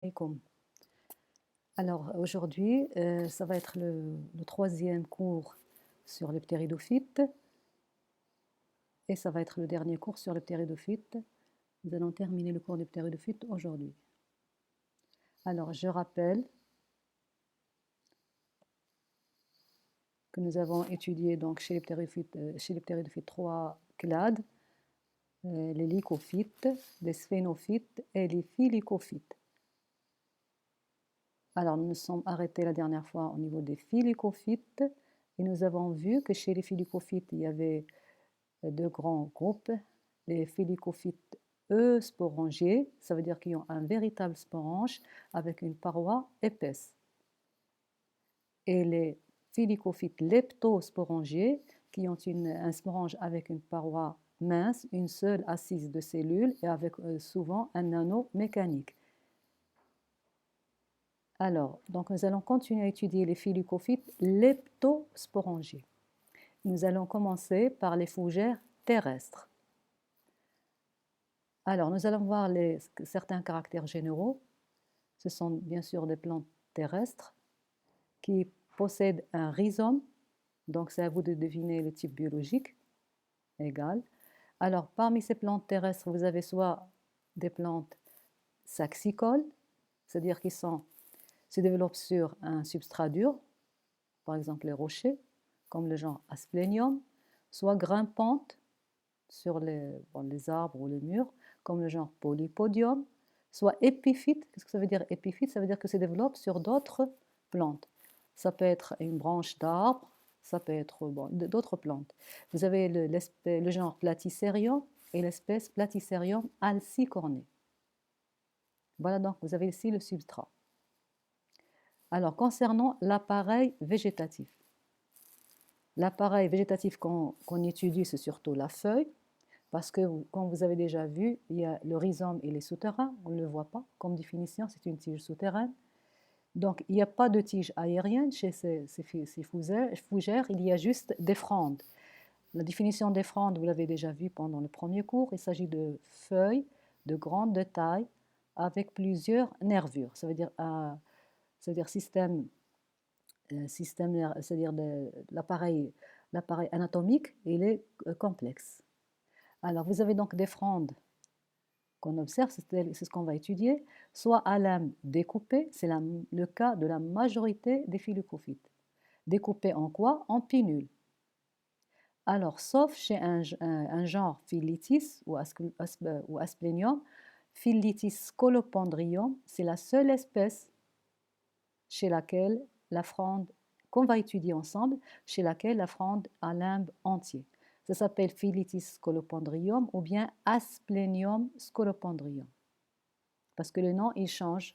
Alaikum. Alors aujourd'hui, ça va être le troisième cours sur les ptéridophytes et ça va être le dernier cours sur les ptéridophytes. Nous allons terminer le cours des ptéridophytes aujourd'hui. Alors je rappelle que nous avons étudié donc chez les ptéridophytes trois clades, les lycophytes, les sphénophytes et les phylicophytes. Alors, nous nous sommes arrêtés la dernière fois au niveau des phylicophytes et nous avons vu que chez les phylicophytes, il y avait deux grands groupes. Les phylicophytes eusporangiés, ça veut dire qu'ils ont un véritable sporange avec une paroi épaisse. Et les phylicophytes leptosporangiés, qui ont un sporange avec une paroi mince, une seule assise de cellules et avec souvent un anneau mécanique. Alors, donc nous allons continuer à étudier les phylicophytes leptosporangiés. Nous allons commencer par les fougères terrestres. Alors, nous allons voir certains caractères généraux. Ce sont bien sûr des plantes terrestres qui possèdent un rhizome. Donc, c'est à vous de deviner le type biologique. Égal. Alors, parmi ces plantes terrestres, vous avez soit des plantes saxicoles, c'est-à-dire qui se développent sur un substrat dur, par exemple les rochers, comme le genre Asplenium, soit grimpantes sur les arbres ou les murs, comme le genre Polypodium, soit épiphytes. Qu'est-ce que ça veut dire épiphyte? Ça veut dire que se développe sur d'autres plantes. Ça peut être une branche d'arbre, ça peut être d'autres plantes. Vous avez le genre Platycerium et l'espèce Platycerium alcicorne. Voilà, donc vous avez ici le substrat. Alors, concernant l'appareil végétatif. L'appareil végétatif qu'on étudie, c'est surtout la feuille, parce que, comme vous avez déjà vu, il y a le rhizome, il est souterrain, on ne le voit pas. Comme définition, c'est une tige souterraine. Donc, il n'y a pas de tige aérienne chez ces fougères, il y a juste des frondes. La définition des frondes, vous l'avez déjà vu pendant le premier cours, il s'agit de feuilles de grande taille avec plusieurs nervures. Ça veut dire système, c'est-à-dire l'appareil anatomique, il est complexe. Alors, vous avez donc des frondes qu'on observe, c'est ce qu'on va étudier, soit à lame découpée, c'est le cas de la majorité des phylicophytes. Découpées en quoi? En pinnules. Alors, sauf chez un genre Phyllitis ou Asplenium, Phyllitis scolopendrium, c'est la seule espèce chez laquelle la fronde, qu'on va étudier ensemble, chez laquelle la fronde a limbe entier. Ça s'appelle Phyllitis scolopendrium ou bien Asplenium scolopendrium. Parce que le nom, il change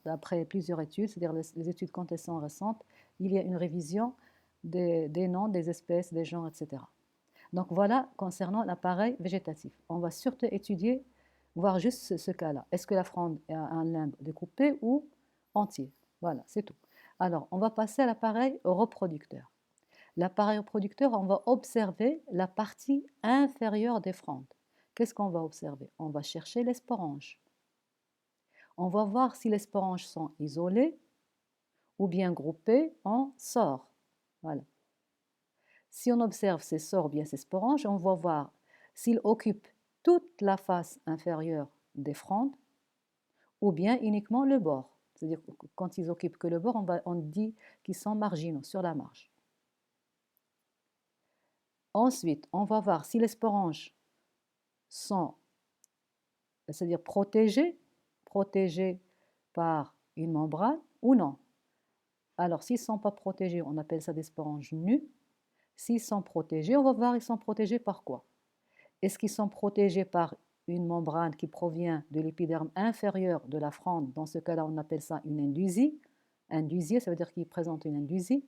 après plusieurs études, c'est-à-dire les études quand elles sont récentes, il y a une révision des noms, des espèces, des genres, etc. Donc voilà, concernant l'appareil végétatif. On va surtout étudier, voir juste ce cas-là. Est-ce que la fronde a un limbe découpé ou entier? Voilà, c'est tout. Alors, on va passer à l'appareil reproducteur. L'appareil reproducteur, on va observer la partie inférieure des frondes. Qu'est-ce qu'on va observer? On va chercher les sporanges. On va voir si les sporanges sont isolés ou bien groupés en sores. Voilà. Si on observe ces sores ou bien ces sporanges, on va voir s'ils occupent toute la face inférieure des frondes ou bien uniquement le bord. C'est-à-dire que quand ils occupent que le bord, on dit qu'ils sont marginaux, sur la marge. Ensuite, on va voir si les sporanges sont, c'est-à-dire protégés par une membrane ou non. Alors, s'ils ne sont pas protégés, on appelle ça des sporanges nus. S'ils sont protégés, on va voir ils sont protégés par quoi? Est-ce qu'ils sont protégés par une membrane qui provient de l'épiderme inférieur de la fronde? Dans ce cas-là, on appelle ça une indusie. Indusier, ça veut dire qu'il présente une indusie.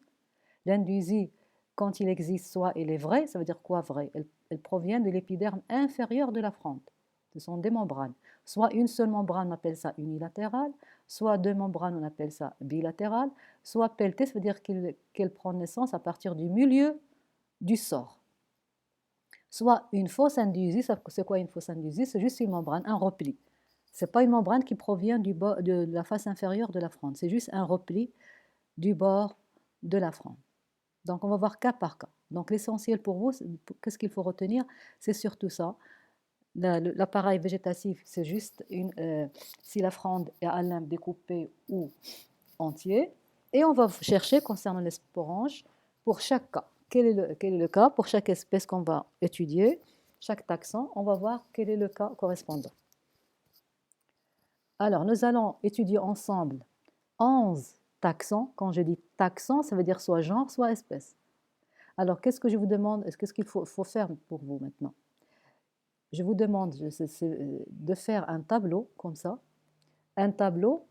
L'indusie, quand il existe, soit elle est vraie, ça veut dire quoi vrai? Elle provient de l'épiderme inférieur de la fronde. Ce sont des membranes. Soit une seule membrane, on appelle ça unilatérale, soit deux membranes, on appelle ça bilatérale, soit pelletée, ça veut dire qu'elle prend naissance à partir du milieu du sort. Soit une fausse indusie, c'est quoi une fausse indusie? C'est juste une membrane, un repli. Ce n'est pas une membrane qui provient de la face inférieure de la fronde, c'est juste un repli du bord de la fronde. Donc, on va voir cas par cas. Donc, l'essentiel pour vous, qu'est-ce qu'il faut retenir? C'est surtout ça. L'appareil végétatif, c'est juste si la fronde est à limbe découpée ou entier. Et on va chercher concernant les sporanges pour chaque cas. Quel est le cas pour chaque espèce qu'on va étudier, chaque taxon, on va voir quel est le cas correspondant. Alors, nous allons étudier ensemble 11 taxons. Quand je dis taxon, ça veut dire soit genre, soit espèce. Alors, qu'est-ce que je vous demande? Qu'est-ce qu'il faut faire pour vous maintenant? Je vous demande de faire un tableau comme ça. Un tableau,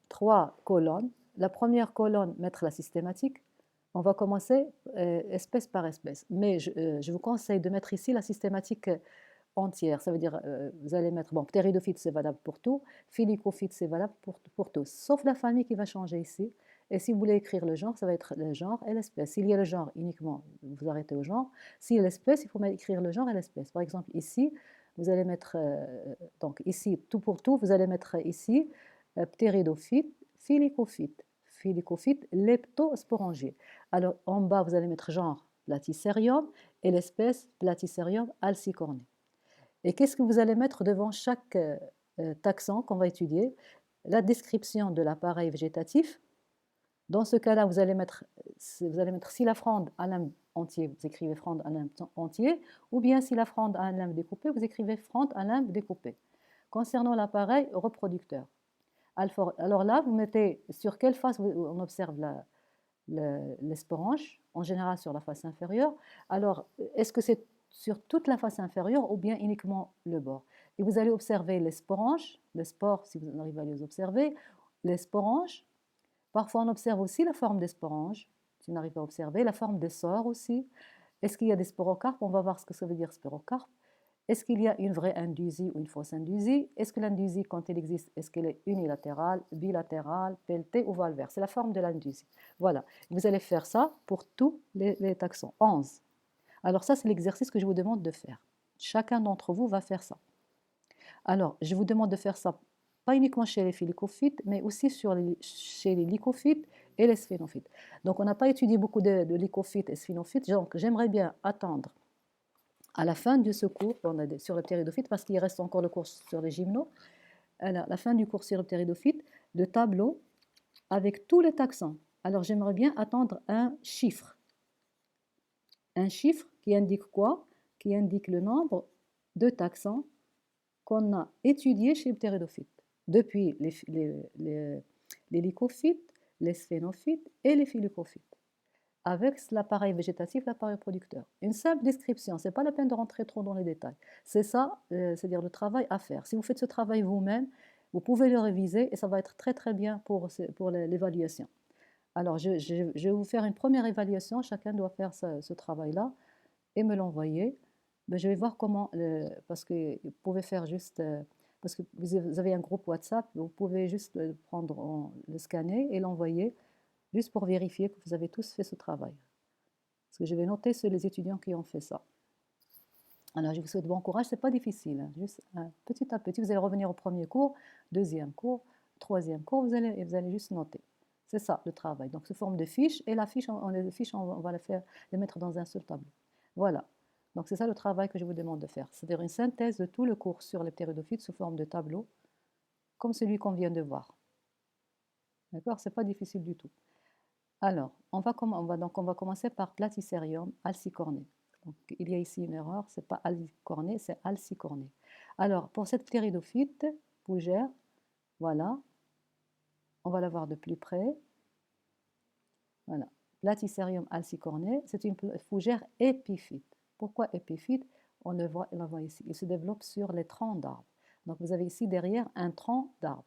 3 colonnes. La première colonne, mettre la systématique. On va commencer espèce par espèce. Mais je vous conseille de mettre ici la systématique entière. Ça veut dire, vous allez mettre, bon, ptéridophyte, c'est valable pour tout. Filicophyte, c'est valable pour tous. Sauf la famille qui va changer ici. Et si vous voulez écrire le genre, ça va être le genre et l'espèce. S'il y a le genre uniquement, vous arrêtez au genre. S'il y a l'espèce, il faut écrire le genre et l'espèce. Par exemple, ici, vous allez mettre, donc ici, tout pour tout, vous allez mettre ici ptéridophyte, filicophyte. Filicophyte, leptosporangier. Alors, en bas, vous allez mettre genre Platycerium et l'espèce Platycerium alcicorne. Et qu'est-ce que vous allez mettre devant chaque taxon qu'on va étudier? La description de l'appareil végétatif. Dans ce cas-là, vous allez mettre si la fronde a limbe entier, vous écrivez fronde à limbe entier, ou bien si la fronde a un limbe découpé, vous écrivez fronde à limbe découpé. Concernant l'appareil reproducteur, alors là, vous mettez sur quelle face on observe les sporanges, en général sur la face inférieure. Alors, est-ce que c'est sur toute la face inférieure ou bien uniquement le bord? Et vous allez observer les sporanges, les spores si vous arrivez à les observer, les sporanges. Parfois, on observe aussi la forme des sporanges, si on arrive à observer, la forme des sores aussi. Est-ce qu'il y a des sporocarpes? On va voir ce que ça veut dire sporocarpe. Est-ce qu'il y a une vraie indusie ou une fausse indusie? Est-ce que l'indusie, quand elle existe, est-ce qu'elle est unilatérale, bilatérale, pelletée ou valvaire? C'est la forme de l'indusie. Voilà. Vous allez faire ça pour tous les taxons. 11. Alors ça, c'est l'exercice que je vous demande de faire. Chacun d'entre vous va faire ça. Alors, je vous demande de faire ça pas uniquement chez les filicophytes, mais aussi chez les lycophytes et les sphénophytes. Donc, on n'a pas étudié beaucoup de lycophytes et sphénophytes, donc j'aimerais bien attendre à la fin de ce cours sur le ptéridophyte, parce qu'il reste encore le cours sur les gymnos, à la fin du cours sur le ptéridophyte, le tableau avec tous les taxons. Alors, j'aimerais bien attendre un chiffre. Un chiffre qui indique quoi? Qui indique le nombre de taxons qu'on a étudiés chez le ptéridophyte, depuis les lycophytes, les sphénophytes et les filicophytes, avec l'appareil végétatif, l'appareil producteur. Une simple description, ce n'est pas la peine de rentrer trop dans les détails. C'est ça, c'est-à-dire le travail à faire. Si vous faites ce travail vous-même, vous pouvez le réviser et ça va être très très bien pour l'évaluation. Alors, je vais vous faire une première évaluation, chacun doit faire ce travail-là et me l'envoyer. Ben, je vais voir comment, parce que vous pouvez faire juste, parce que vous avez un groupe WhatsApp, vous pouvez juste le scanner et l'envoyer, juste pour vérifier que vous avez tous fait ce travail. Parce que je vais noter sur les étudiants qui ont fait ça. Alors, je vous souhaite bon courage, c'est pas difficile, hein, juste petit à petit, vous allez revenir au premier cours, deuxième cours, troisième cours, vous allez juste noter. C'est ça le travail. Donc, sous forme de fiches, et la fiche, les fiches, on va les mettre dans un seul tableau. Voilà. Donc, c'est ça le travail que je vous demande de faire. C'est-à-dire une synthèse de tout le cours sur les ptéridophytes sous forme de tableau, comme celui qu'on vient de voir. D'accord? C'est pas difficile du tout. Alors, on va commencer par Platycerium alcicorné. Donc, il y a ici une erreur, c'est pas alcicorné, c'est alcicorné. Alors, pour cette ptéridophyte fougère, voilà, on va la voir de plus près. Voilà, Platycerium alcicorné, c'est une fougère épiphyte. Pourquoi épiphyte? On la voit ici. Il se développe sur les troncs d'arbres. Donc, vous avez ici derrière un tronc d'arbre.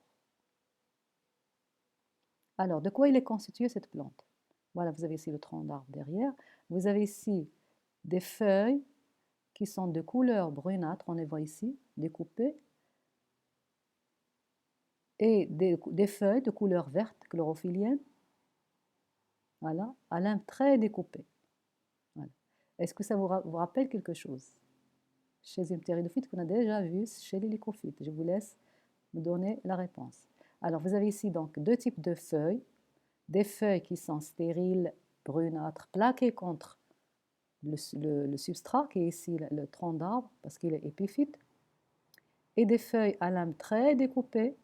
Alors, de quoi il est constitué cette plante? Voilà, vous avez ici le tronc d'arbre derrière. Vous avez ici des feuilles qui sont de couleur brunâtre, on les voit ici, découpées, et des feuilles de couleur verte chlorophyllienne, voilà, à limbe très découpée. Voilà. Est-ce que ça vous rappelle quelque chose? Chez une ptéridophyte qu'on a déjà vu chez les lycophytes. Je vous laisse me donner la réponse. Alors, vous avez ici donc deux types de feuilles. Des feuilles qui sont stériles, brunâtres, plaquées contre le substrat, qui est ici le tronc d'arbre, parce qu'il est épiphyte, et des feuilles à lame très découpée,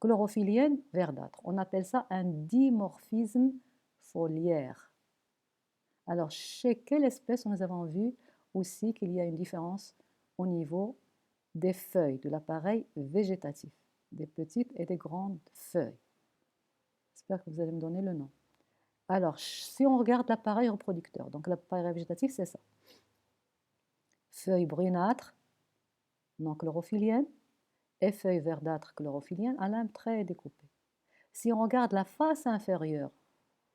chlorophylliennes, verdâtres. On appelle ça un dimorphisme foliaire. Alors, chez quelle espèce nous avons vu aussi qu'il y a une différence au niveau des feuilles de l'appareil végétatif, des petites et des grandes feuilles. J'espère que vous allez me donner le nom. Alors, si on regarde l'appareil reproducteur, donc l'appareil végétatif, c'est ça. Feuilles brunâtres, non chlorophylliennes, et feuilles verdâtres chlorophylliennes à lame très découpée. Si on regarde la face inférieure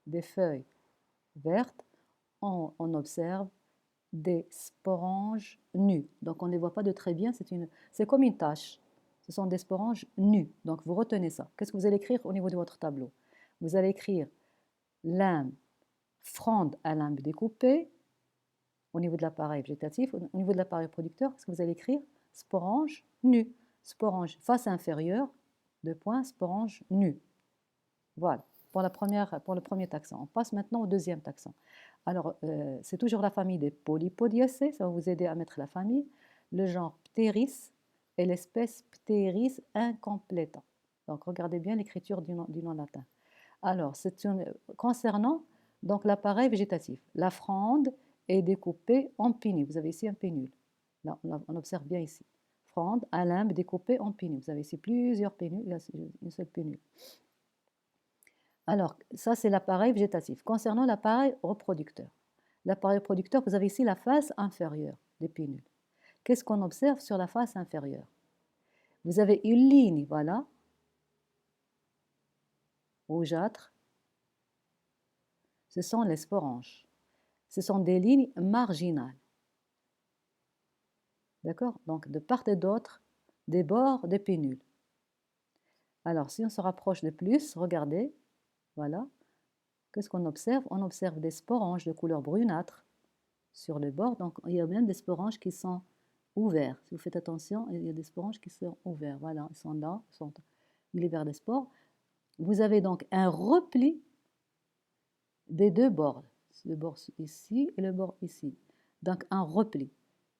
des feuilles vertes, on observe des sporanges nus. Donc on ne les voit pas de très bien, c'est comme une tache. Ce sont des sporanges nus. Donc vous retenez ça. Qu'est-ce que vous allez écrire au niveau de votre tableau? Vous allez écrire limbe, fronde à limbe découpée au niveau de l'appareil végétatif. Au niveau de l'appareil producteur, qu'est-ce que vous allez écrire? Sporanges nus. Sporanges face inférieure, deux points, sporanges nus. Voilà, pour le premier taxon. On passe maintenant au deuxième taxon. Alors, c'est toujours la famille des Polypodiacées, ça va vous aider à mettre la famille, le genre Pteris et l'espèce Pteris incompleta. Donc, regardez bien l'écriture du nom latin. Alors, concernant donc l'appareil végétatif, la fronde est découpée en pinnules. Vous avez ici un pénule. Là, on observe bien ici. Fronde à limbe découpée en pinnules. Vous avez ici plusieurs pénules, là, une seule pénule. Alors, ça, c'est l'appareil végétatif. Concernant l'appareil reproducteur. L'appareil reproducteur, vous avez ici la face inférieure des pinnules. Qu'est-ce qu'on observe sur la face inférieure? Vous avez une ligne, voilà, rougeâtre. Ce sont les sporanges. Ce sont des lignes marginales. D'accord? Donc, de part et d'autre, des bords des pinnules. Alors, si on se rapproche de plus, regardez, voilà, qu'est-ce qu'on observe? On observe des sporanges de couleur brunâtre sur les bords. Donc, il y a même des sporanges qui sont ouverts. Si vous faites attention, il y a des sporanges qui sont ouverts. Voilà, ils sont là, il est vers des spores. Vous avez donc un repli des deux bords. Le bord ici et le bord ici. Donc, un repli.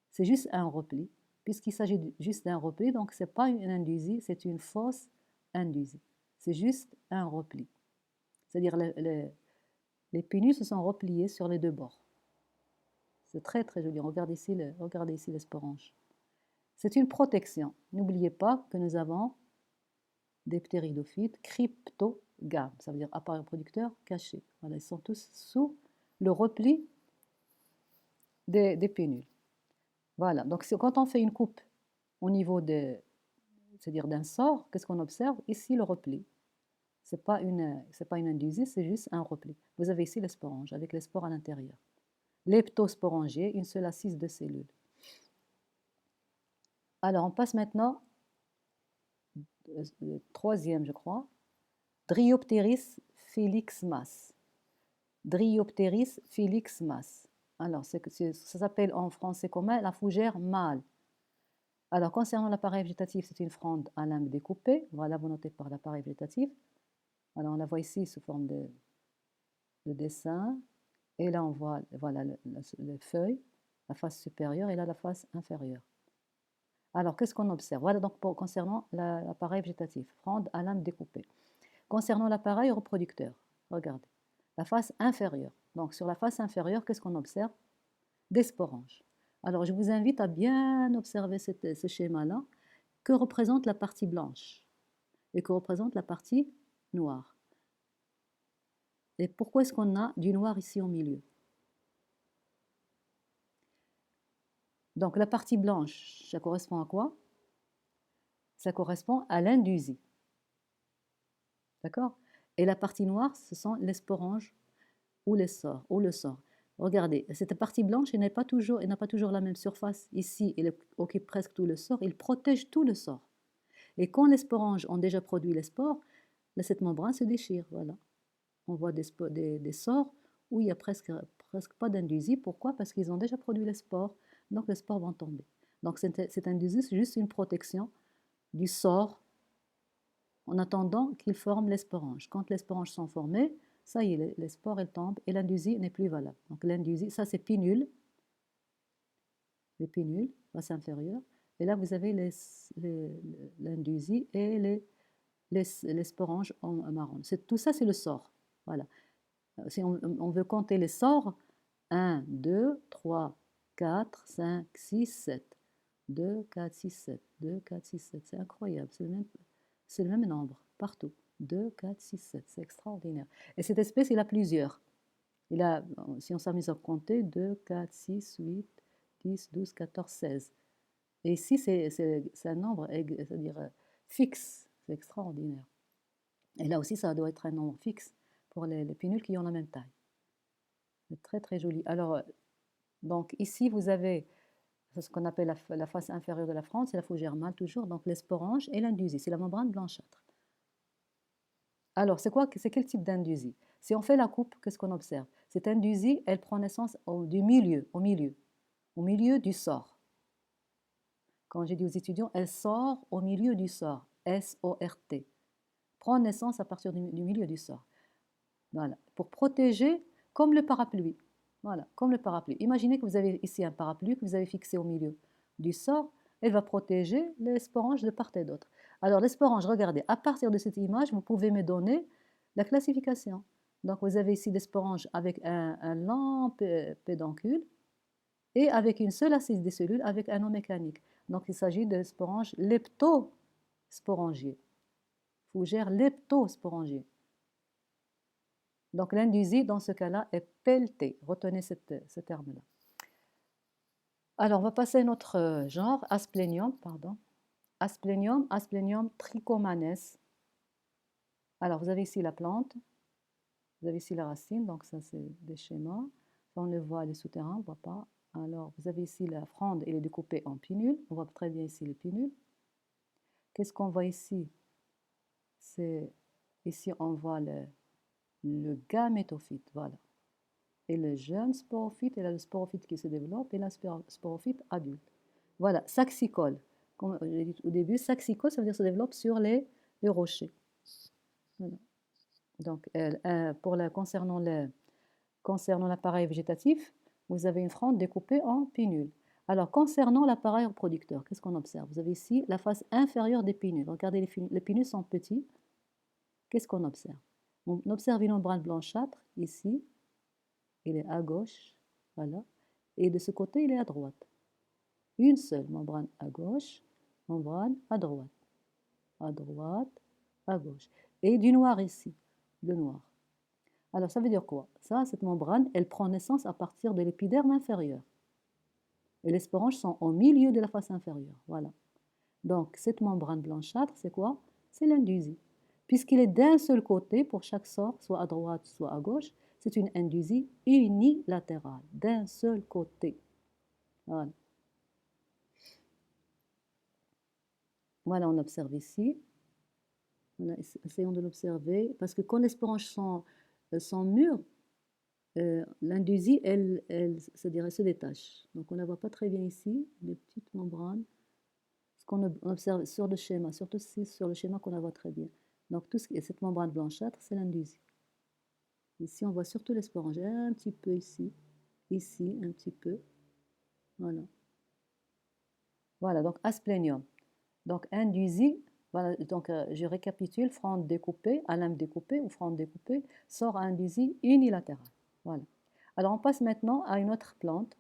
C'est juste un repli. Puisqu'il s'agit juste d'un repli, donc ce n'est pas une indusie, c'est une fausse indusie. C'est juste un repli. C'est-à-dire les pénis se sont repliés sur les deux bords. C'est très très joli. Regardez ici les sporanges. C'est une protection. N'oubliez pas que nous avons des ptéridophytes cryptogames. Ça veut dire appareil reproducteur caché. Voilà, ils sont tous sous le repli des pénules. Voilà, donc quand on fait une coupe au niveau c'est-à-dire d'un sort, qu'est-ce qu'on observe? Ici, le repli. Ce n'est pas une indusie, c'est juste un repli. Vous avez ici les sporanges, avec les spores à l'intérieur. Leptosporangier, une seule assise de cellules. Alors, on passe maintenant au troisième, je crois. Dryopteris felixmas. Dryopteris felixmas. Alors, ça s'appelle en français commun la fougère mâle. Alors, concernant l'appareil végétatif, c'est une fronde à limbe découpée. Voilà, vous notez par l'appareil végétatif. Alors, on la voit ici sous forme de dessin. Et là, on voit voilà, les feuilles, la face supérieure et là, la face inférieure. Alors, qu'est-ce qu'on observe? Voilà donc concernant l'appareil végétatif, fronde à limbe découpée. Concernant l'appareil reproducteur, regardez, la face inférieure. Donc, sur la face inférieure, qu'est-ce qu'on observe? Des sporanges. Alors, je vous invite à bien observer ce schéma-là. Que représente la partie blanche et que représente la partie noire? Et pourquoi est-ce qu'on a du noir ici au milieu? Donc, la partie blanche, ça correspond à quoi? Ça correspond à l'indusie. D'accord? Et la partie noire, ce sont les sporanges ou les sores, ou le sort. Regardez, cette partie blanche, elle n'a pas toujours la même surface. Ici, elle occupe presque tout le sort, il protège tout le sort. Et quand les sporanges ont déjà produit les spores, cette membrane se déchire. Voilà. On voit des sores où il n'y a presque pas d'indusie. Pourquoi? Parce qu'ils ont déjà produit les spores, donc les spores vont tomber. Donc cette indusie, c'est juste une protection du sort en attendant qu'ils forment les sporanges. Quand les sporanges sont formés, ça y est, les spores elles tombent et l'indusie n'est plus valable. Donc l'indusie, ça c'est pinule, les pinules, face inférieure. Et là, vous avez l'indusie et les sporanges en marron. Tout ça, c'est le sort. Voilà. Si on veut compter les sorts, 1, 2, 3, 4, 5, 6, 7. 2, 4, 6, 7. 2, 4, 6, 7. C'est incroyable. C'est le même nombre partout. 2, 4, 6, 7. C'est extraordinaire. Et cette espèce, il a plusieurs. Si on s'amuse à compter, 2, 4, 6, 8, 10, 12, 14, 16. Et ici, c'est un nombre, c'est-à-dire fixe. C'est extraordinaire. Et là aussi, ça doit être un nombre fixe pour les pinules qui ont la même taille. C'est très, très joli. Alors, donc ici, vous avez ce qu'on appelle la face inférieure de la fronde, c'est la fougère mâle toujours, donc les sporanges et l'indusie, c'est la membrane blanchâtre. Alors, c'est quel type d'indusie? Si on fait la coupe, qu'est-ce qu'on observe? Cette indusie, elle prend naissance au milieu du sort. Quand j'ai dit aux étudiants, elle sort au milieu du sort, S-O-R-T. Prend naissance à partir du milieu du sort. Voilà, pour protéger, comme le parapluie. Voilà, comme le parapluie. Imaginez que vous avez ici un parapluie que vous avez fixé au milieu du sort. Elle va protéger les sporanges de part et d'autre. Alors, les sporanges, regardez, à partir de cette image, vous pouvez me donner la classification. Donc, vous avez ici des sporanges avec un lent pédoncule et avec une seule assise des cellules avec un nom mécanique. Donc, il s'agit de sporanges leptosporangiés. Fougères leptosporangiées. Donc l'indusie, dans ce cas-là, est pelletée. Retenez ce terme-là. Alors, on va passer à notre genre, Asplenium, pardon. Asplenium trichomanes. Alors, vous avez ici la plante, vous avez ici la racine, donc ça, c'est des schémas. Ça, on le voit, les souterrains, on ne voit pas. Alors, vous avez ici la fronde, elle est découpée en pinules. On voit très bien ici les pinules. Qu'est-ce qu'on voit ici? Ici, on voit le gamétophyte, voilà. Et le jeune sporophyte, et là le sporophyte qui se développe, et la sporophyte adulte. Voilà, saxicole. Comme j'ai dit au début, saxicole, ça veut dire se développe sur les rochers. Voilà. Donc, concernant l'appareil végétatif, vous avez une fronde découpée en pinules. Alors, concernant l'appareil reproducteur, qu'est-ce qu'on observe? Vous avez ici la face inférieure des pinules. Regardez, les pinules sont petits. Qu'est-ce qu'on observe? On observe une membrane blanchâtre ici. Il est à gauche, voilà. Et de ce côté, il est à droite. Une seule membrane à gauche, membrane à droite. À droite, à gauche. Et du noir ici, le noir. Alors, ça veut dire quoi? Ça, cette membrane, elle prend naissance à partir de l'épiderme inférieur. Et les sporanges sont au milieu de la face inférieure, voilà. Donc, cette membrane blanchâtre, c'est quoi? C'est l'indusie. Puisqu'il est d'un seul côté pour chaque sort, soit à droite, soit à gauche, c'est une indusie unilatérale, d'un seul côté. Voilà. Voilà, on observe ici. Voilà, essayons de l'observer. Parce que quand les sporanges sont mûres, l'indusie, c'est-à-dire, elle se détache. Donc, on ne la voit pas très bien ici, les petites membranes. Ce qu'on observe sur le schéma, surtout sur le schéma qu'on la voit très bien. Donc, cette membrane blanchâtre, c'est l'indusie. Ici, on voit surtout les sporanges, un petit peu ici, un petit peu. Voilà. Voilà, donc asplenium. Donc, indusie, voilà, donc je récapitule, fronde découpée, alymphe découpée ou fronde découpée, sort à indusie unilatérale. Voilà. Alors, on passe maintenant à une autre plante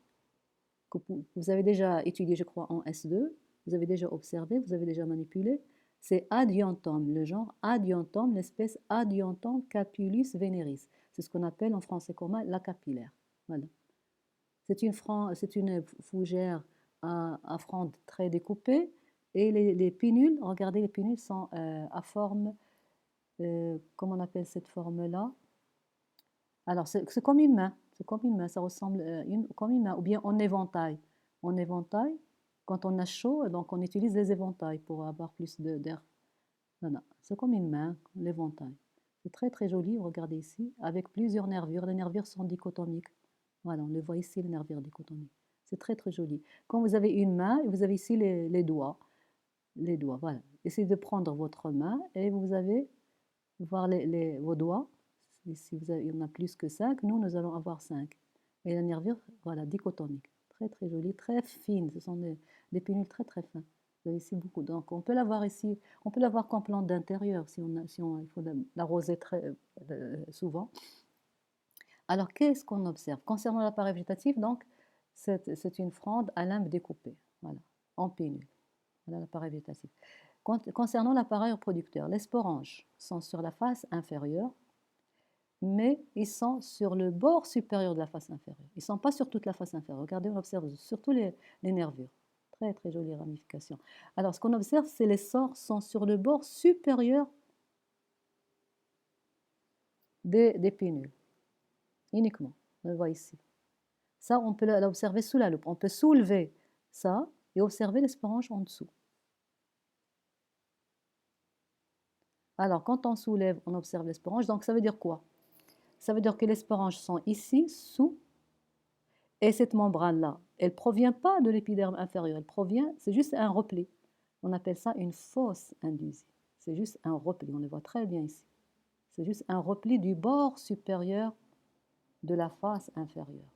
que vous avez déjà étudiée, je crois, en S2. Vous avez déjà observé, vous avez déjà manipulé. C'est Adiantum, le genre Adiantum, l'espèce Adiantum capulus veneris. C'est ce qu'on appelle en français commun la capillaire. Voilà. C'est une fougère à fronde très découpée. Et les pinules, regardez, les pinules sont à forme, comment on appelle cette forme-là? Alors, c'est comme une main. C'est comme une main, ça ressemble comme une main, ou bien en éventail. En éventail, quand on a chaud, donc on utilise des éventails pour avoir plus d'air. Voilà. C'est comme une main, l'éventail. C'est très très joli, regardez ici, avec plusieurs nervures. Les nervures sont dichotomiques. Voilà, on le voit ici, les nervures dichotomiques. C'est très très joli. Quand vous avez une main, vous avez ici les doigts. Les doigts, voilà. essayez de prendre votre main et vous allez voir vos doigts. Si il y en a plus que 5, nous allons avoir 5. Et la nervure, voilà, dichotomique. Très très jolie, très fine. Ce sont des pinules très très fins. Vous avez ici beaucoup. Donc on peut l'avoir ici, on peut l'avoir comme plante d'intérieur il faut l'arroser très souvent. Alors qu'est-ce qu'on observe? Concernant l'appareil végétatif, donc c'est une fronde à limbe découpée, voilà, en pénule. Voilà l'appareil végétatif. Concernant l'appareil reproducteur, les sporanges sont sur la face inférieure, mais ils sont sur le bord supérieur de la face inférieure. Ils ne sont pas sur toute la face inférieure. Regardez, on observe surtout les nervures. Très, très jolie ramification. Alors, ce qu'on observe, c'est les sores sont sur le bord supérieur des pénules, uniquement. On le voit ici. Ça, on peut l'observer sous la loupe. On peut soulever ça et observer les sporanges en dessous. Alors, quand on soulève, on observe les sporanges. Donc, ça veut dire quoi? Ça veut dire que les sporanges sont ici, sous, et cette membrane-là, elle ne provient pas de l'épiderme inférieur, elle provient, c'est juste un repli. On appelle ça une fosse indusie. C'est juste un repli, on le voit très bien ici. C'est juste un repli du bord supérieur de la face inférieure.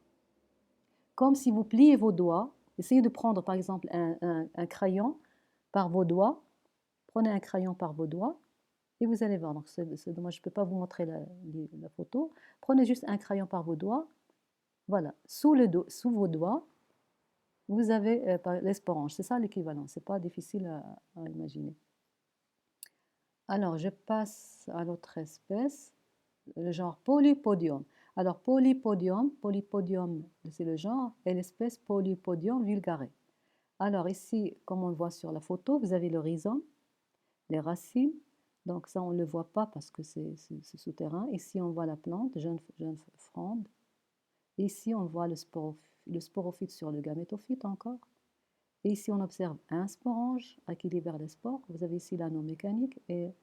Comme si vous pliez vos doigts, essayez de prendre par exemple un crayon par vos doigts, prenez un crayon par vos doigts, et vous allez voir, donc c'est dommage, je ne peux pas vous montrer la photo, prenez juste un crayon par vos doigts, voilà, sous vos doigts, vous avez les sporanges, c'est ça l'équivalent, c'est pas difficile à imaginer. Alors, je passe à l'autre espèce, le genre Polypodium. Alors, Polypodium, c'est le genre, et l'espèce Polypodium vulgare. Alors ici, comme on le voit sur la photo, vous avez le rhizome, les racines. Donc ça, on ne le voit pas parce que c'est souterrain. Ici, on voit la plante, jeune fronde. Ici, on voit le sporophyte sur le gamétophyte encore. Et ici, on observe un sporange qui libère les spores. Vous avez ici l'anneau mécanique. Et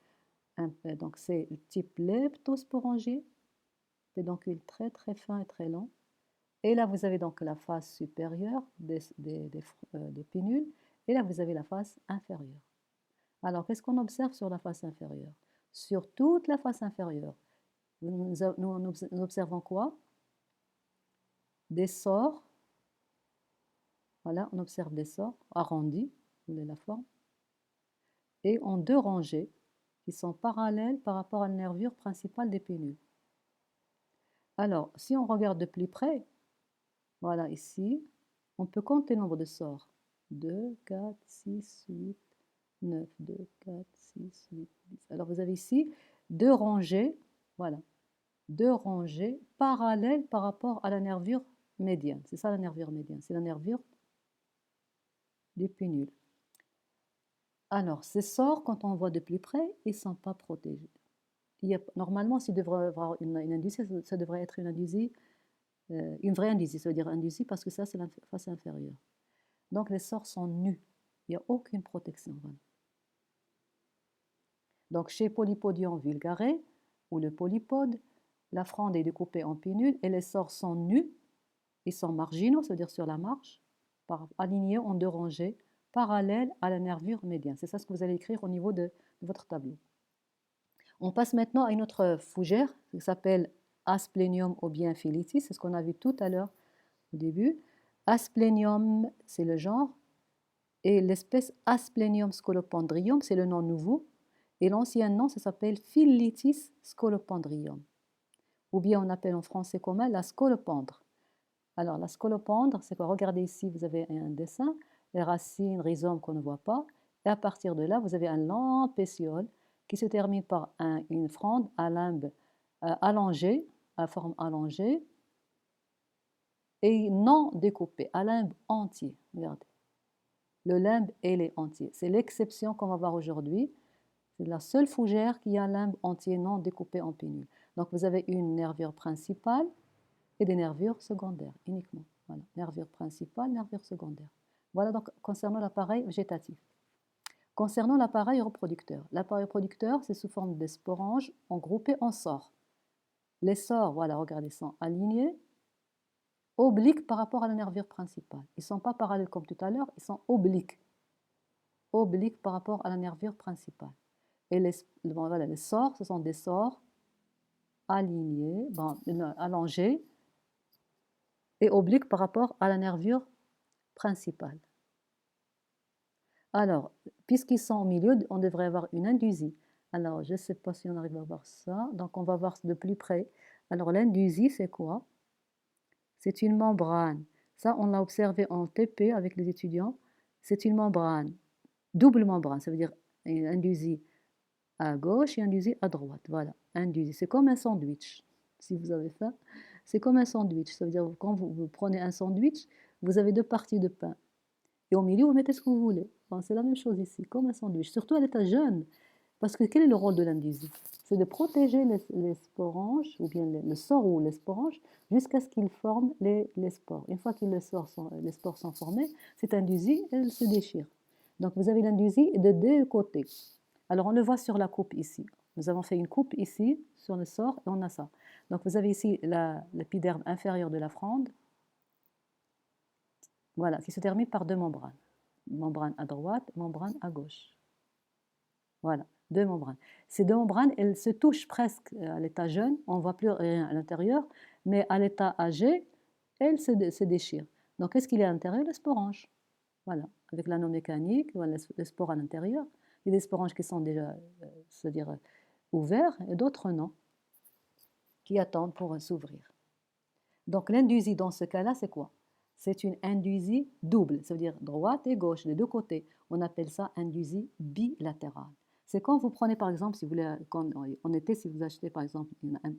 donc, c'est le type leptosporangier, pédoncule très très fin et très long. Et là, vous avez donc la face supérieure des pinules. Et là, vous avez la face inférieure. Alors, qu'est-ce qu'on observe sur la face inférieure? Sur toute la face inférieure, nous observons quoi? Des sores. Voilà, on observe des sores arrondis, vous voyez la forme, et en 2 rangées qui sont parallèles par rapport à la nervure principale des pénules. Alors, si on regarde de plus près, voilà ici, on peut compter le nombre de sores. 2, 4, 6, 8, 9, 2, 4, 6, 8, 10. Alors, vous avez ici 2 rangées, voilà, 2 rangées parallèles par rapport à la nervure médiane. C'est ça la nervure médiane, c'est la nervure du pénule. Alors, ces sores, quand on voit de plus près, ils ne sont pas protégés. Normalement, s'il devrait avoir une indusie, ça devrait être une indusie, une vraie indusie, ça veut dire indusie parce que ça, c'est la face inférieure. Donc, les sores sont nus. Il n'y a aucune protection. Voilà. Donc, chez Polypodium vulgare, ou le polypode, la fronde est découpée en pinules et les sores sont nus. Ils sont marginaux, c'est-à-dire sur la marge, alignés en 2 rangées, parallèles à la nervure médiane. C'est ça ce que vous allez écrire au niveau de votre tableau. On passe maintenant à une autre fougère qui s'appelle Asplenium ou bien Philitis, c'est ce qu'on a vu tout à l'heure au début. Asplenium, c'est le genre, et l'espèce Asplenium scolopendrium, c'est le nom nouveau, et l'ancien nom, ça s'appelle Philitis scolopendrium, ou bien on appelle en français commun la scolopendre. Alors, la scolopendre, c'est quoi? Regardez ici, vous avez un dessin, les racines, rhizomes qu'on ne voit pas, et à partir de là, vous avez un long pétiole qui se termine par une fronde à limbe allongée, à forme allongée, et non découpée, à limbe entier. Regardez. Le limbe, elle est entier. C'est l'exception qu'on va voir aujourd'hui. C'est la seule fougère qui a un limbe entier non découpé en pinules. Donc, vous avez une nervure principale et des nervures secondaires uniquement. Voilà, nervure principale, nervure secondaire. Voilà donc concernant l'appareil végétatif. Concernant l'appareil reproducteur, c'est sous forme de sporanges groupés en sores. Les sores, voilà, regardez, sont alignés, obliques par rapport à la nervure principale. Ils ne sont pas parallèles comme tout à l'heure, ils sont obliques. oblique par rapport à la nervure principale. Et bon, voilà, les sores, ce sont des sores alignés, bon, allongés et obliques par rapport à la nervure principale. Alors, puisqu'ils sont au milieu, on devrait avoir une indusie. Alors, je ne sais pas si on arrive à voir ça. Donc, on va voir de plus près. Alors, l'indusie, c'est quoi? C'est une membrane. Ça, on l'a observé en TP avec les étudiants. C'est une membrane, double membrane. Ça veut dire une indusie à gauche et une indusie à droite. Voilà, indusie. C'est comme un sandwich, si vous avez faim. C'est comme un sandwich. Ça veut dire quand vous prenez un sandwich, vous avez deux parties de pain. Et au milieu, vous mettez ce que vous voulez. Bon, c'est la même chose ici, comme un sandwich. Surtout à l'état jeune. Parce que quel est le rôle de l'indusie? C'est de protéger les sporanges, ou bien le sort ou les sporanges, jusqu'à ce qu'ils forment les spores. Une fois que les spores sont formés, cette indusie, elle se déchire. Donc vous avez l'indusie de deux côtés. Alors on le voit sur la coupe ici. Nous avons fait une coupe ici, sur le sort, et on a ça. Donc vous avez ici l'épiderme inférieur de la fronde, voilà, qui se termine par deux membranes. Membrane à droite, membrane à gauche. Voilà, deux membranes. Ces deux membranes, elles se touchent presque à l'état jeune, on ne voit plus rien à l'intérieur, mais à l'état âgé, elles se déchirent. Donc, qu'est-ce qu'il y a à l'intérieur? Les sporanges. Voilà, avec l'anneau mécanique, voilà, les spores à l'intérieur. Il y a des sporanges qui sont déjà, c'est-à-dire ouverts, et d'autres non, qui attendent pour s'ouvrir. Donc, l'indusie dans ce cas-là, c'est quoi? C'est une indusie double, ça veut dire droite et gauche, des deux côtés. On appelle ça indusie bilatérale. C'est quand vous prenez, par exemple, si vous voulez, en été, si vous achetez, par exemple,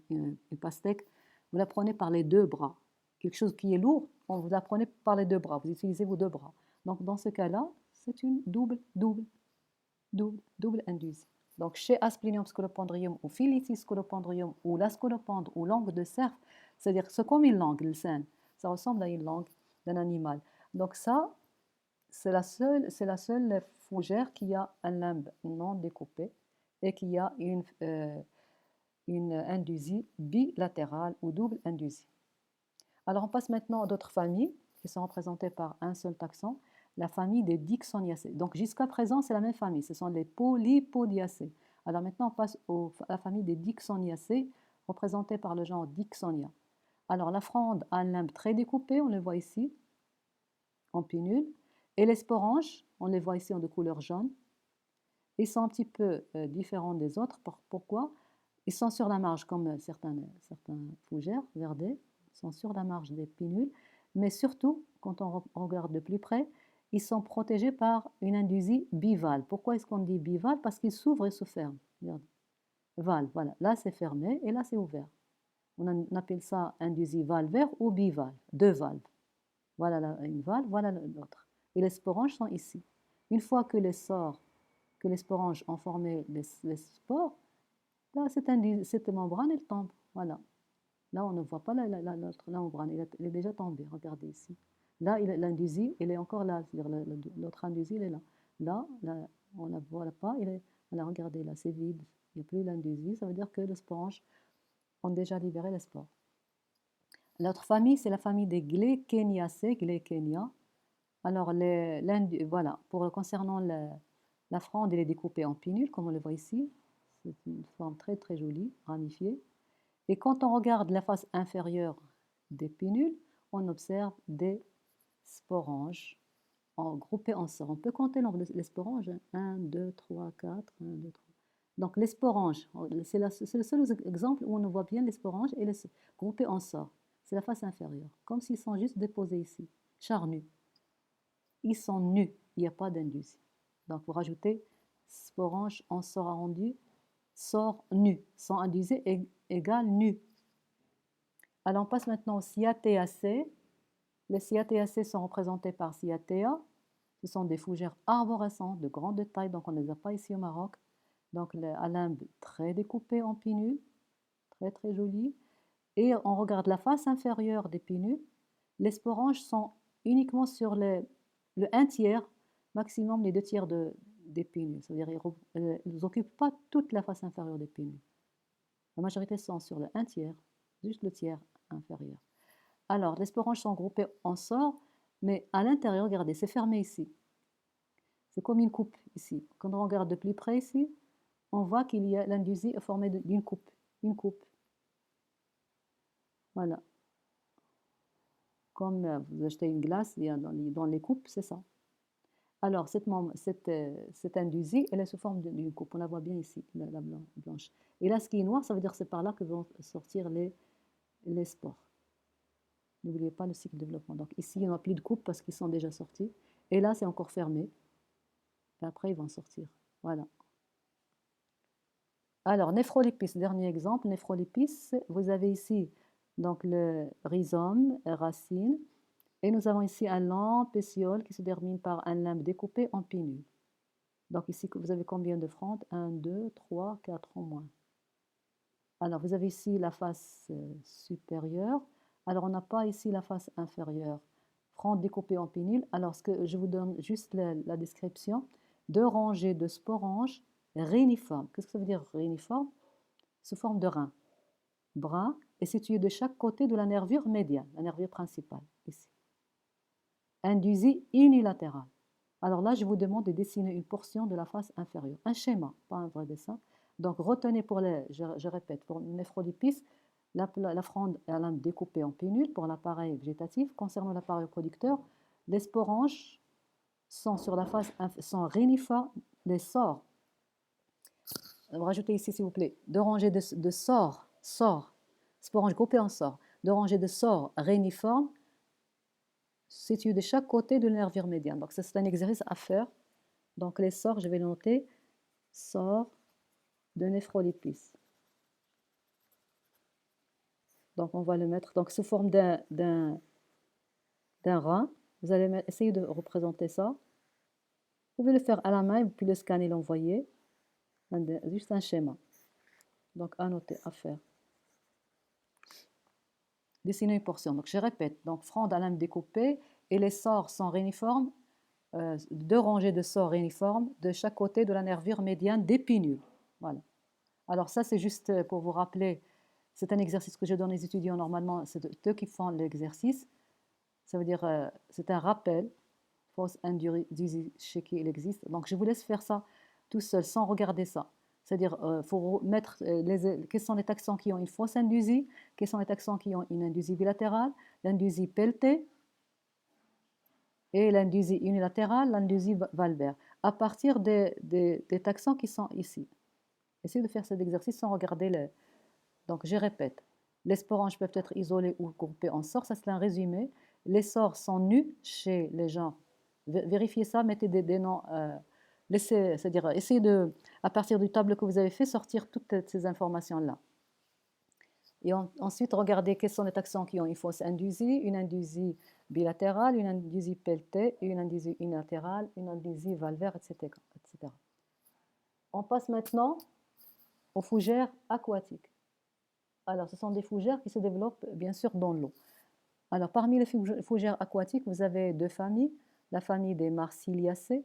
une pastèque, vous la prenez par les deux bras. Quelque chose qui est lourd, vous la prenez par les deux bras. Vous utilisez vos deux bras. Donc, dans ce cas-là, c'est une double indusie. Donc, chez Asplenium scolopendrium ou Phyllitis scolopendrium ou la scolopendre ou langue de cerf, c'est-à-dire c'est comme une langue, le sein. Ça ressemble à une langue d'un animal. Donc ça, c'est la seule fougère qui a un limbe non découpé et qui a une indusie bilatérale ou double indusie. Alors on passe maintenant à d'autres familles qui sont représentées par un seul taxon, la famille des Dixoniacées. Donc jusqu'à présent, c'est la même famille, ce sont les Polypodiacées. Alors maintenant, on passe à la famille des Dixoniacées, représentée par le genre Dixonia. Alors la fronde a un limbe très découpé, on le voit ici, en pinule, et les sporanges, on les voit ici en de couleur jaune. Ils sont un petit peu différents des autres. Pourquoi? Ils sont sur la marge, comme certains fougères verdées, ils sont sur la marge des pinules, mais surtout, quand on regarde de plus près, ils sont protégés par une indusie bivalve. Pourquoi est-ce qu'on dit bivalve? Parce qu'ils s'ouvrent et se ferment. Regardez. Valve, voilà. Là, c'est fermé et là, c'est ouvert. On appelle ça indusie valvaire ou bivalve, deux valves. Voilà une valve, voilà l'autre. Et les sporanges sont ici. Une fois que les sporanges ont formé les spores, là, cette membrane, elle tombe. Voilà. Là, on ne voit pas l'autre membrane. Elle est déjà tombée. Regardez ici. Là, l'indusie, elle est encore là. C'est-à-dire l'autre indusie, elle est là. Là, on ne la voit pas. Là, regardez, là, c'est vide. Il n'y a plus l'indusie. Ça veut dire que les sporanges ont déjà libéré les spores. L'autre famille, c'est la famille des Gleceniacées, Glecenia. Alors, voilà, concernant la fronde, elle est découpée en pinules, comme on le voit ici. C'est une forme très très jolie, ramifiée. Et quand on regarde la face inférieure des pinules, on observe des sporanges groupés en sorts. On peut compter le nombre des sporanges, 1, 2, 3, 4, 1, 2, 3. Donc les sporanges, c'est le seul exemple où on voit bien les sporanges et les groupés en sorts. C'est la face inférieure, comme s'ils sont juste déposés ici, charnus. Ils sont nus, il n'y a pas d'indusie. Donc vous rajoutez sporange en sort arrondi, sort nu, sans indusé égale nu. Alors on passe maintenant aux Cyatheaceae. Les Cyatheaceae sont représentés par Cyathea. Ce sont des fougères arborescentes de grande taille, donc on ne les a pas ici au Maroc. Donc à limbe très découpé en pinules, très très joli. Et on regarde la face inférieure des pinules. Les sporanges sont uniquement sur le 1 tiers, maximum les 2 tiers des pinules. C'est-à-dire qu'ils n'occupent pas toute la face inférieure des pinules. La majorité sont sur le 1 tiers, juste le tiers inférieur. Alors, les sporanges sont groupés en sorts, mais à l'intérieur, regardez, c'est fermé ici. C'est comme une coupe ici. Quand on regarde de plus près ici, on voit qu'il y a l'indusie est formée d'une coupe. Une coupe. Voilà. Comme vous achetez une glace, il y a dans les coupes, c'est ça. Alors, cette indusie, elle est sous forme d'une coupe. On la voit bien ici, la blanche. Et là, ce qui est noir, ça veut dire que c'est par là que vont sortir les spores. N'oubliez pas le cycle de développement. Donc ici, il n'y en a plus de coupe parce qu'ils sont déjà sortis. Et là, c'est encore fermé. Et après, ils vont sortir. Voilà. Alors, néphrolipice, dernier exemple. Néphrolipice, vous avez ici donc le rhizome, racine. Et nous avons ici un lent pétiole qui se termine par un limbe découpé en pinule. Donc ici, vous avez combien de frondes? 1, 2, 3, 4 au moins. Alors, vous avez ici la face supérieure. Alors, on n'a pas ici la face inférieure. Fronde découpée en pinule. Alors, je vous donne juste la description. 2 rangées de sporanges réniformes. Qu'est-ce que ça veut dire réniforme? Sous forme de rein. Bras est situé de chaque côté de la nervure médiane, la nervure principale, ici. Indusie unilatérale. Alors là, je vous demande de dessiner une portion de la face inférieure. Un schéma, pas un vrai dessin. Donc, retenez pour je répète, pour une néphrolipice, la fronde est à limbe découpée en pinule pour l'appareil végétatif. Concernant l'appareil reproducteur, les sporanges sont sur la face, sont réniformes, les sores. Rajoutez ici, s'il vous plaît, 2 rangées de sores, sporanges groupées en sores, 2 rangées de sores réniformes situés de chaque côté de la nervure médiane. Donc, c'est un exercice à faire. Donc, les sores, je vais le noter, sores de néphrolipice. Donc, on va le mettre donc, sous forme d'un rein. Vous allez essayer de représenter ça. Vous pouvez le faire à la main, puis le scanner et l'envoyer. Juste un schéma. Donc, à noter, à faire. Dessiner une portion. Donc, je répète. Donc, fronde à limbe découpée et les sores sont réuniformes. 2 rangées de sores réuniformes de chaque côté de la nervure médiane des pinules. Voilà. Alors, ça, c'est juste pour vous rappeler. C'est un exercice que je donne aux étudiants normalement. C'est eux qui font l'exercice. Ça veut dire, c'est un rappel. Fausse indusie chez qui il existe. Donc, je vous laisse faire ça tout seul, sans regarder ça. C'est-à-dire, il faut mettre quels sont les taxons qui ont une fausse indusie, quels sont les taxons qui ont une indusie bilatérale, l'indusie pelletée et l'indusie unilatérale, l'indusie valvaire, à partir des taxons qui sont ici. Essayez de faire cet exercice sans regarder les. Donc, je répète, les sporanges peuvent être isolés ou groupés en sores, ça c'est un résumé. Les sores sont nus chez les gens. Vérifiez ça, mettez des noms, c'est-à-dire essayez de, à partir du tableau que vous avez fait, sortir toutes ces informations-là. Et ensuite, regardez quels sont les taxons qui ont une fausse indusie, une indusie bilatérale, une indusie pelletée, une indusie unilatérale, une indusie valvaire, etc., etc. On passe maintenant aux fougères aquatiques. Alors, ce sont des fougères qui se développent bien sûr dans l'eau. Alors, parmi les fougères aquatiques, vous avez 2 familles. La famille des Marciliacées,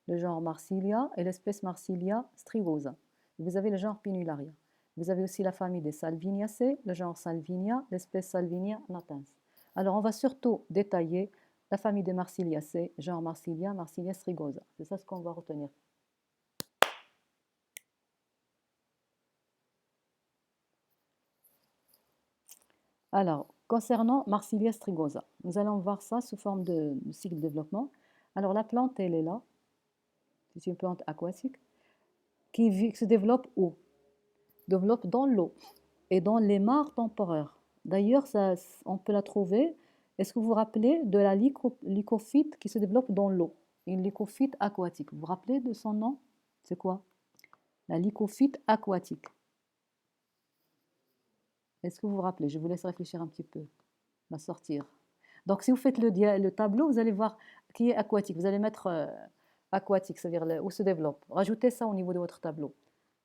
le genre Marsilia, et l'espèce Marsilia strigosa. Vous avez le genre Pinularia. Vous avez aussi la famille des Salviniacées, le genre Salvinia, l'espèce Salvinia natans. Alors, on va surtout détailler la famille des Marciliacées, genre Marsilia, Marsilia strigosa. C'est ça ce qu'on va retenir. Alors, concernant Marsilia strigosa, nous allons voir ça sous forme de cycle de développement. Alors, la plante, elle est là. C'est une plante aquatique qui se développe où? Développe dans l'eau et dans les mares temporaires. D'ailleurs, on peut la trouver. Est-ce que vous vous rappelez de la lycophyte qui se développe dans l'eau? Une lycophyte aquatique. Vous vous rappelez de son nom? C'est quoi? La lycophyte aquatique. Est-ce que vous vous rappelez? Je vous laisse réfléchir un petit peu. La sortir. Donc, si vous faites le tableau, vous allez voir qui est aquatique. Vous allez mettre aquatique, c'est-à-dire où se développe. Rajoutez ça au niveau de votre tableau.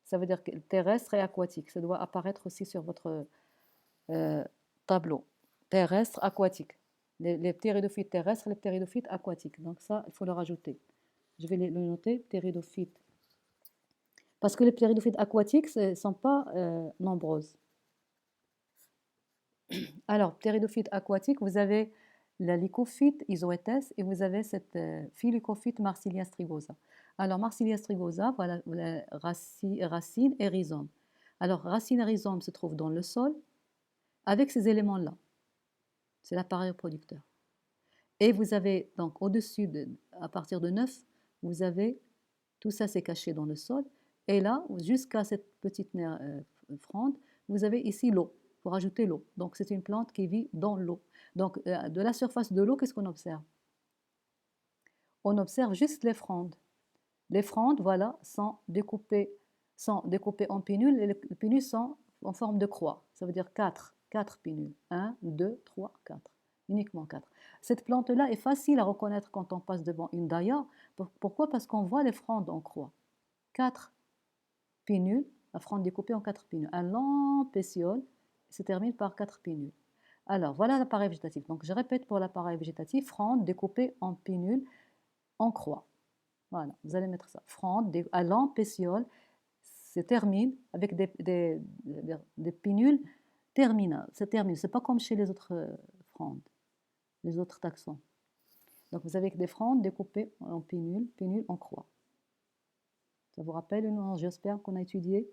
Ça veut dire que terrestre et aquatique. Ça doit apparaître aussi sur votre tableau. Terrestre, aquatique. Les ptéridophytes terrestres et les ptéridophytes aquatiques. Donc ça, il faut le rajouter. Je vais le noter, ptéridophytes. Parce que les ptéridophytes aquatiques ne sont pas nombreuses. Alors, ptéridophytes aquatiques, vous avez la lycophyte isoétesse et vous avez cette phyllocophyte Marsilia strigosa. Alors, Marsilia strigosa, voilà, racine et rhizome. Alors, racine et rhizome se trouvent dans le sol avec ces éléments-là. C'est l'appareil reproducteur. Et vous avez donc au-dessus, à partir de 9, vous avez, tout ça c'est caché dans le sol. Et là, jusqu'à cette petite fronde, vous avez ici l'eau. Il faut rajouter l'eau. Donc c'est une plante qui vit dans l'eau. Donc de la surface de l'eau, qu'est-ce qu'on observe? On observe juste les frondes. Les frondes, voilà, sont découpées en pinules et les pinules sont en forme de croix. Ça veut dire 4 pinules. 1, 2, 3, 4. Uniquement 4. Cette plante-là est facile à reconnaître quand on passe devant une dahlia. Pourquoi? Parce qu'on voit les frondes en croix. 4 pinules, la fronde découpée en 4 pinules. Un long pétiole se termine par 4 pinules. Alors, voilà l'appareil végétatif. Donc, je répète pour l'appareil végétatif, fronde découpée en pinules en croix. Voilà, vous allez mettre ça. Fronde, à long pétiole, se termine avec des pinules terminales. Ça termine. C'est pas comme chez les autres frondes, les autres taxons. Donc vous avez des frondes découpées en pinules en croix. Ça vous rappelle une angiosperme qu'on a étudié?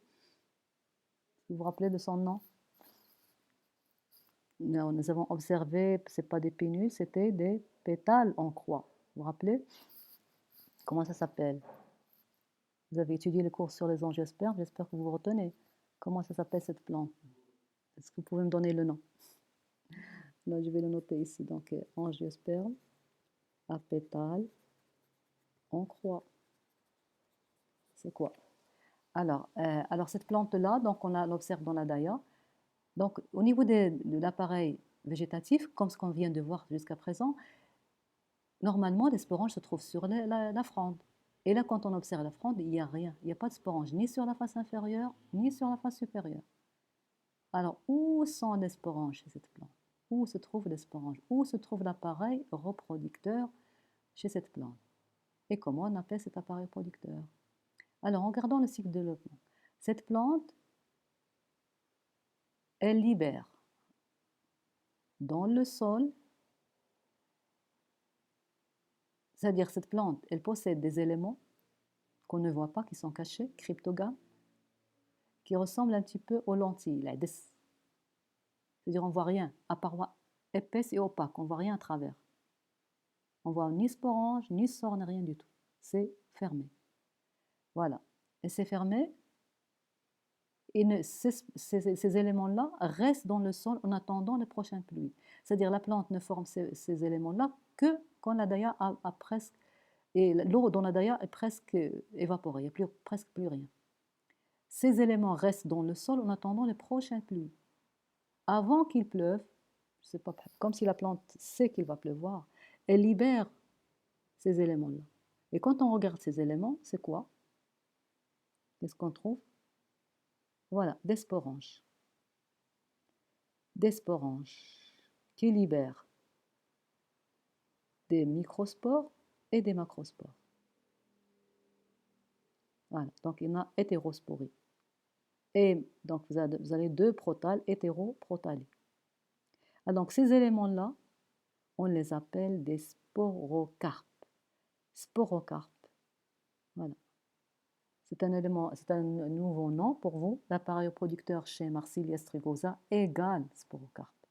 Vous vous rappelez de son nom? Non, nous avons observé, ce n'est pas des pinules, c'était des pétales en croix. Vous vous rappelez? Comment ça s'appelle? Vous avez étudié le cours sur les angiospermes, j'espère que vous retenez. Comment ça s'appelle cette plante? Est-ce que vous pouvez me donner le nom? Là, je vais le noter ici. Donc, angiosperme à pétales en croix. C'est quoi? Alors cette plante-là, donc on l'observe dans la dahlia. Donc, au niveau de l'appareil végétatif, comme ce qu'on vient de voir jusqu'à présent, normalement, les sporanges se trouvent sur la fronde. Et là, quand on observe la fronde, il n'y a rien. Il n'y a pas de sporanges, ni sur la face inférieure, ni sur la face supérieure. Alors, où sont les sporanges chez cette plante? Où se trouvent les sporanges? Où se trouve l'appareil reproducteur chez cette plante? Et comment on appelle cet appareil reproducteur? Alors, en regardant le cycle de développement, cette plante, elle libère dans le sol, c'est-à-dire cette plante, elle possède des éléments qu'on ne voit pas, qui sont cachés, cryptogames, qui ressemblent un petit peu aux lentilles, c'est-à-dire on ne voit rien, à paroi épaisse et opaque, on ne voit rien à travers. On ne voit ni sporange, ni sorne, rien du tout. C'est fermé. Voilà. Et c'est fermé. Et ces éléments-là restent dans le sol en attendant les prochaines pluies. C'est-à-dire la plante ne forme ces éléments-là que quand la dahlia a presque... Et l'eau dans la dahlia est presque évaporée, il n'y a presque plus rien. Ces éléments restent dans le sol en attendant les prochaines pluies. Avant qu'il pleuve, c'est pas comme si la plante sait qu'il va pleuvoir, elle libère ces éléments-là. Et quand on regarde ces éléments, c'est quoi? Qu'est-ce qu'on trouve? Voilà, des sporanges. Des sporanges qui libèrent des microspores et des macrospores. Voilà, donc il y en a hétérosporie. Et donc vous avez deux protales hétéroprotaliques. Donc ces éléments-là, on les appelle des sporocarpes. Sporocarpes. Voilà. C'est un élément, c'est un nouveau nom pour vous. L'appareil reproducteur chez Marsilia strigosa égale sporocarpe.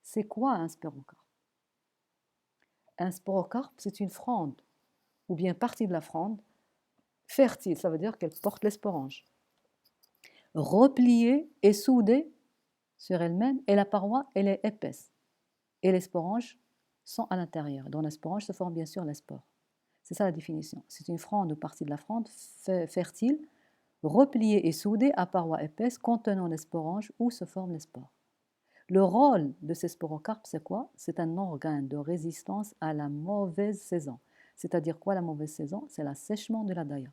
C'est quoi un sporocarpe? Un sporocarpe, c'est une fronde, ou bien partie de la fronde, fertile, ça veut dire qu'elle porte les sporanges. Repliée et soudée sur elle-même, et la paroi, elle est épaisse. Et les sporanges sont à l'intérieur. Dans les sporanges se forment bien sûr les spores. C'est ça la définition. C'est une fronde ou partie de la fronde fertile, repliée et soudée à paroi épaisse contenant les sporanges où se forment les spores. Le rôle de ces sporocarpes, c'est quoi? C'est un organe de résistance à la mauvaise saison. C'est-à-dire quoi la mauvaise saison? C'est l'assèchement de la dahlia.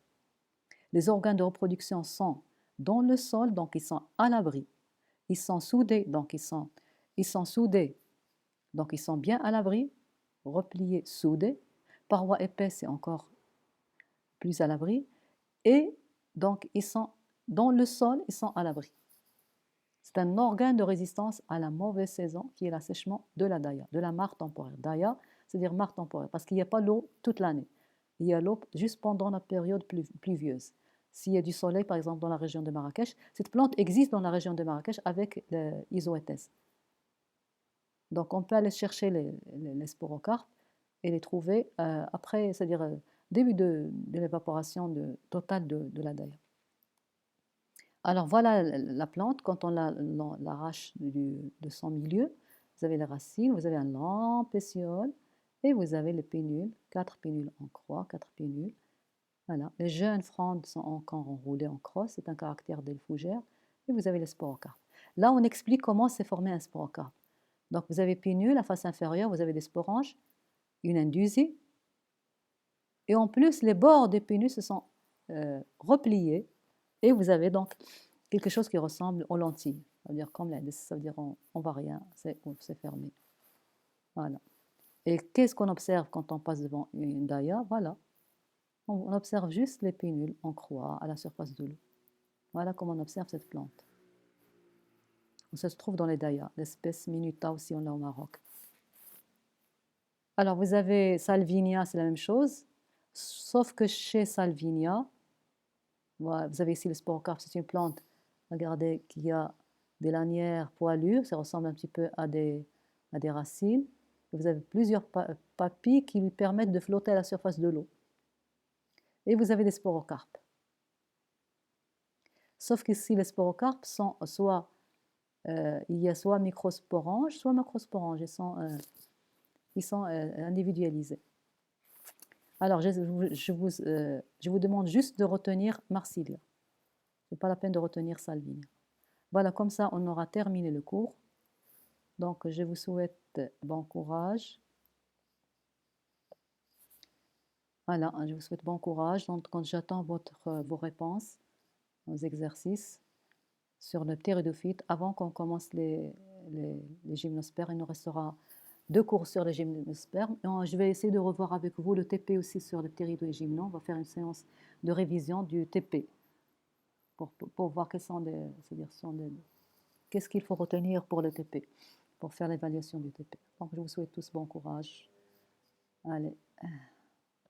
Les organes de reproduction sont dans le sol, donc ils sont à l'abri. Ils sont soudés, donc ils sont soudés, donc ils sont bien à l'abri, repliés, soudés. Paroi épaisse, c'est encore plus à l'abri. Et donc ils sont dans le sol, ils sont à l'abri. C'est un organe de résistance à la mauvaise saison qui est l'assèchement de la daya, de la mare temporaire. Daya, c'est-à-dire mare temporaire, parce qu'il n'y a pas l'eau toute l'année. Il y a l'eau juste pendant la période pluvieuse. S'il y a du soleil, par exemple, dans la région de Marrakech, cette plante existe dans la région de Marrakech avec l'isoétès. Donc, on peut aller chercher les sporocarpes et les trouver après, c'est-à-dire début de l'évaporation totale de la daya. Alors voilà la plante, quand on l'arrache de son milieu, vous avez les racines, vous avez un long pétiole et vous avez les pénules, 4 pénules en croix, 4 pénules. Voilà. Les jeunes frondes sont encore enroulées en crosse, c'est un caractère des fougères, et vous avez les sporocarpes. Là, on explique comment s'est formé un sporocarpe. Donc vous avez pénule, la face inférieure, vous avez des sporanges, une indusie, et en plus les bords des pénules se sont repliés, et vous avez donc quelque chose qui ressemble aux lentilles. Ça veut dire comme l'indice, ça veut dire on ne voit rien, c'est fermé. Voilà. Et qu'est-ce qu'on observe quand on passe devant une daya? Voilà. On observe juste les pénules en croix à la surface de l'eau. Voilà comment on observe cette plante. Ça se trouve dans les dayas, l'espèce Minuta aussi, on l'a au Maroc. Alors vous avez Salvinia, c'est la même chose, sauf que chez Salvinia, voilà, vous avez ici le sporocarpe, c'est une plante, regardez, qui a des lanières poilues, ça ressemble un petit peu à des racines. Et vous avez plusieurs papilles qui lui permettent de flotter à la surface de l'eau. Et vous avez des sporocarpes. Sauf qu'ici, les sporocarpes sont soit, il y a soit microsporanges, soit macrosporanges. Ils sont individualisés. Alors, je vous demande juste de retenir Marsilia. Ce n'est pas la peine de retenir Salvinia. Voilà, comme ça, on aura terminé le cours. Donc, je vous souhaite bon courage. Voilà, je vous souhaite bon courage. Donc, quand j'attends vos réponses aux exercices sur le ptéridophyte, avant qu'on commence les gymnospermes, il nous restera 2 cours sur les gymnospermes. Je vais essayer de revoir avec vous le TP aussi sur le ptérido et gymno. On va faire une séance de révision du TP pour voir qu'est-ce qu'il faut retenir pour le TP, pour faire l'évaluation du TP. Donc, je vous souhaite tous bon courage. Allez.